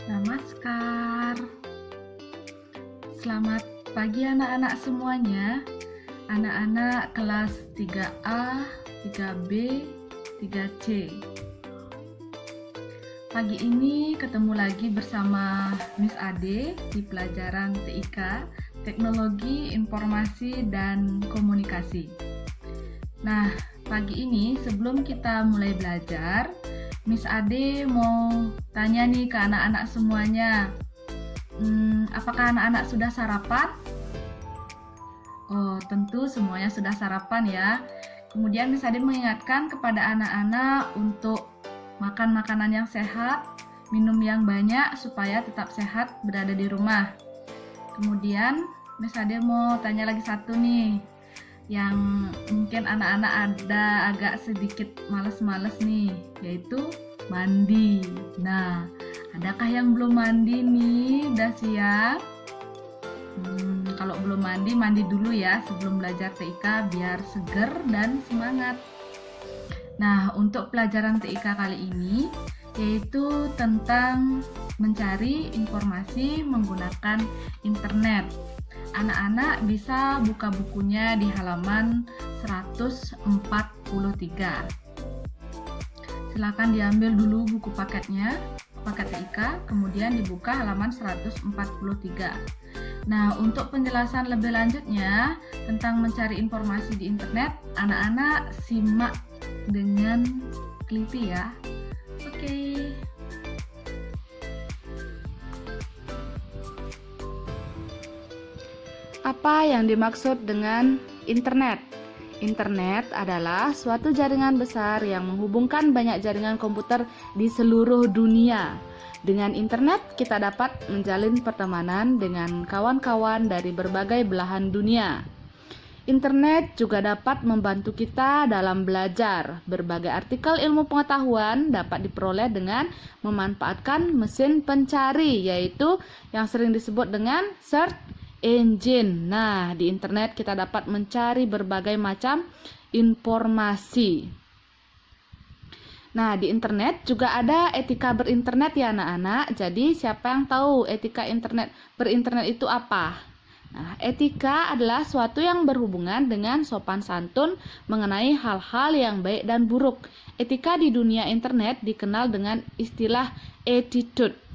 Namaskar. Selamat pagi anak-anak semuanya. Anak-anak kelas 3A, 3B, 3C. Pagi ini ketemu lagi bersama Miss Ade di pelajaran TIK, Teknologi Informasi dan Komunikasi. Nah, pagi ini sebelum kita mulai belajar, Miss Ade mau tanya nih ke anak-anak semuanya. Apakah anak-anak sudah sarapan? Oh, tentu semuanya sudah sarapan ya. Kemudian Miss Ade mengingatkan kepada anak-anak untuk makan makanan yang sehat, minum yang banyak supaya tetap sehat berada di rumah. Kemudian Miss Ade mau tanya lagi satu nih, yang mungkin anak-anak ada agak sedikit males-males nih, yaitu mandi. Nah, adakah yang belum mandi nih? Udah siap? Kalau belum mandi, mandi dulu ya sebelum belajar TIK biar seger dan semangat. Nah, untuk pelajaran TIK kali ini yaitu tentang mencari informasi menggunakan internet. Anak-anak bisa buka bukunya di halaman 143. Silakan diambil dulu buku paketnya, paket TIK, kemudian dibuka halaman 143. Nah, untuk penjelasan lebih lanjutnya tentang mencari informasi di internet, anak-anak simak dengan teliti ya. Oke. Apa yang dimaksud dengan internet? Internet adalah suatu jaringan besar yang menghubungkan banyak jaringan komputer di seluruh dunia. Dengan internet, kita dapat menjalin pertemanan dengan kawan-kawan dari berbagai belahan dunia. Internet juga dapat membantu kita dalam belajar. Berbagai artikel ilmu pengetahuan dapat diperoleh dengan memanfaatkan mesin pencari, yaitu yang sering disebut dengan search engine. Nah, di internet kita dapat mencari berbagai macam informasi. Nah, di internet juga ada etika berinternet ya anak-anak. Jadi, siapa yang tahu etika berinternet itu apa? Nah, etika adalah suatu yang berhubungan dengan sopan santun mengenai hal-hal yang baik dan buruk. Etika di dunia internet dikenal dengan istilah attitude.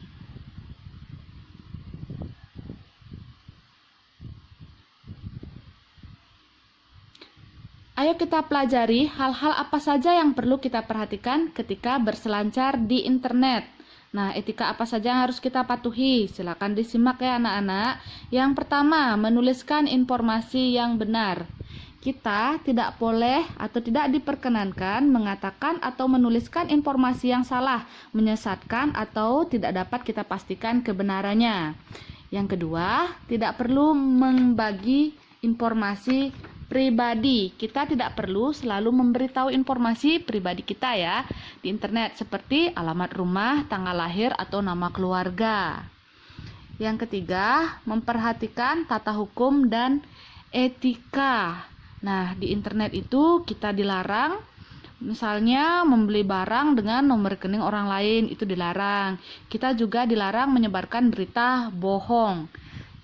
Ayo kita pelajari hal-hal apa saja yang perlu kita perhatikan ketika berselancar di internet. Nah, etika apa saja yang harus kita patuhi? Silakan disimak ya anak-anak. Yang pertama, menuliskan informasi yang benar. Kita tidak boleh atau tidak diperkenankan mengatakan atau menuliskan informasi yang salah, menyesatkan atau tidak dapat kita pastikan kebenarannya. Yang kedua, tidak perlu membagi informasi pribadi. Kita tidak perlu selalu memberitahu informasi pribadi kita ya di internet, seperti alamat rumah, tanggal lahir, atau nama keluarga. Yang ketiga, memperhatikan tata hukum dan etika. Nah, di internet itu kita dilarang misalnya membeli barang dengan nomor rekening orang lain, itu dilarang. Kita juga dilarang menyebarkan berita bohong.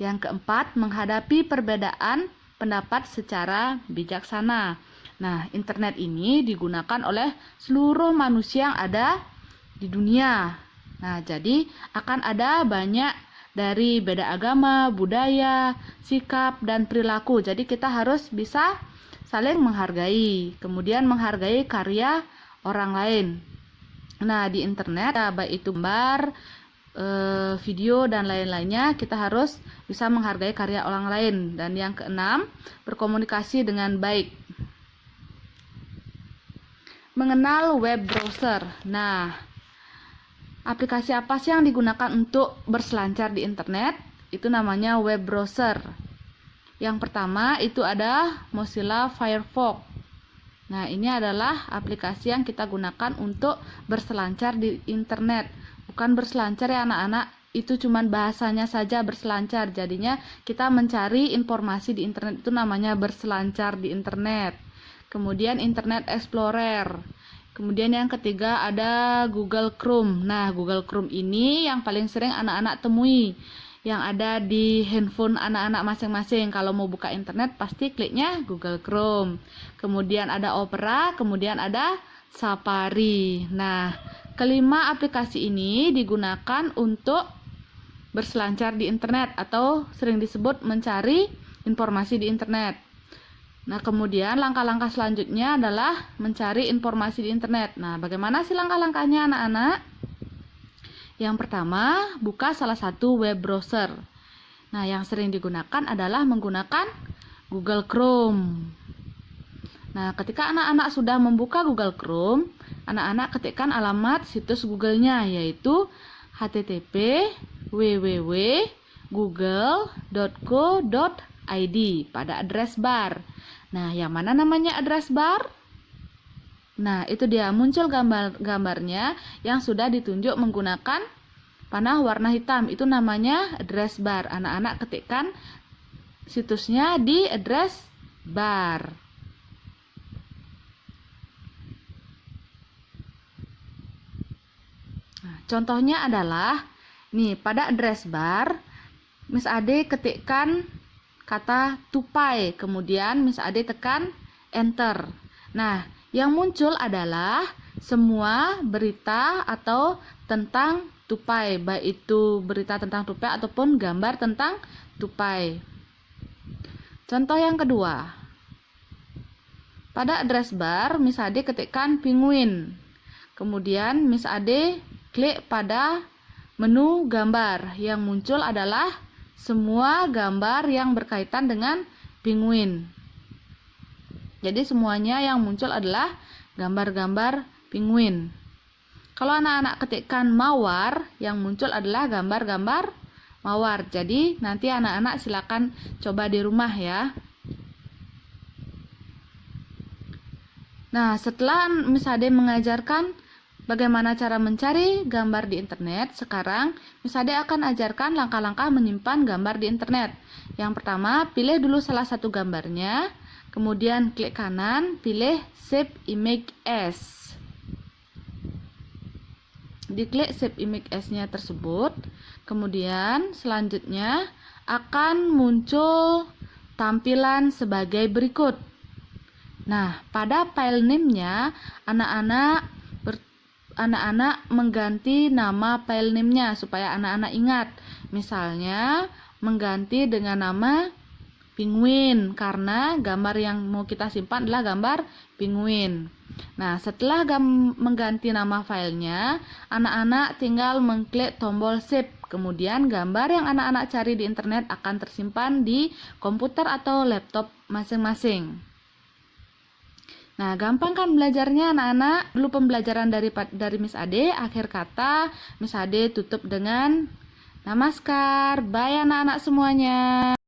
Yang keempat, menghadapi perbedaan pendapat secara bijaksana. Nah, internet ini digunakan oleh seluruh manusia yang ada di dunia. Nah, jadi akan ada banyak dari beda agama, budaya, sikap, dan perilaku. Jadi kita harus bisa saling menghargai, kemudian menghargai karya orang lain. Nah, di internet, baik itu gambar, video, dan lain-lainnya, kita harus bisa menghargai karya orang lain. Dan yang keenam, berkomunikasi dengan baik. Mengenal web browser. Nah, aplikasi apa sih yang digunakan untuk berselancar di internet? Itu namanya web browser. Yang pertama itu ada Mozilla Firefox. Nah, ini adalah aplikasi yang kita gunakan untuk berselancar di internet. Bukan berselancar ya anak-anak, itu cuman bahasanya saja berselancar. Jadinya kita mencari informasi di internet itu namanya berselancar di internet. Kemudian Internet Explorer. Kemudian yang ketiga ada Google Chrome. Nah, Google Chrome ini yang paling sering anak-anak temui, yang ada di handphone anak-anak masing-masing. Kalau mau buka internet pasti kliknya Google Chrome. Kemudian ada Opera, kemudian ada Safari. Nah, kelima aplikasi ini digunakan untuk berselancar di internet atau sering disebut mencari informasi di internet. Nah, kemudian langkah-langkah selanjutnya adalah mencari informasi di internet. Nah, bagaimana sih langkah-langkahnya anak-anak? Yang pertama, buka salah satu web browser. Nah, yang sering digunakan adalah menggunakan Google Chrome. Nah, ketika anak-anak sudah membuka Google Chrome, anak-anak ketikkan alamat situs Google-nya, yaitu http://www.google.co.id pada address bar. Nah, yang mana namanya address bar? Nah, itu dia muncul gambarnya yang sudah ditunjuk menggunakan panah warna hitam. Itu namanya address bar. Anak-anak ketikkan situsnya di address bar. Nah, contohnya adalah nih pada address bar Miss Ade ketikkan kata tupai, kemudian Miss Ade tekan enter. Nah, yang muncul adalah semua berita atau tentang tupai, baik itu berita tentang tupai ataupun gambar tentang tupai. Contoh yang kedua, pada address bar Miss Ade ketikkan penguin, kemudian Miss Ade klik pada menu gambar. Yang muncul adalah semua gambar yang berkaitan dengan penguin. Jadi semuanya yang muncul adalah gambar-gambar penguin. Kalau anak-anak ketikkan mawar, yang muncul adalah gambar-gambar mawar. Jadi nanti anak-anak silakan coba di rumah ya. Nah, setelah Miss Ade mengajarkan bagaimana cara mencari gambar di internet, sekarang Miss Ade akan ajarkan langkah-langkah menyimpan gambar di internet. Yang pertama, pilih dulu salah satu gambarnya, kemudian klik kanan, pilih Save Image As. Diklik Save Image As-nya tersebut, kemudian selanjutnya akan muncul tampilan sebagai berikut. Nah, pada file name-nya, anak-anak mengganti nama file name-nya supaya anak-anak ingat. Misalnya, mengganti dengan nama penguin karena gambar yang mau kita simpan adalah gambar penguin. Nah, setelah mengganti nama filenya, anak-anak tinggal mengklik tombol save. Kemudian gambar yang anak-anak cari di internet akan tersimpan di komputer atau laptop masing-masing. Nah, gampang kan belajarnya anak-anak? Dulu pembelajaran dari Miss Ade, akhir kata Miss Ade tutup dengan namaskar. Bye anak-anak semuanya.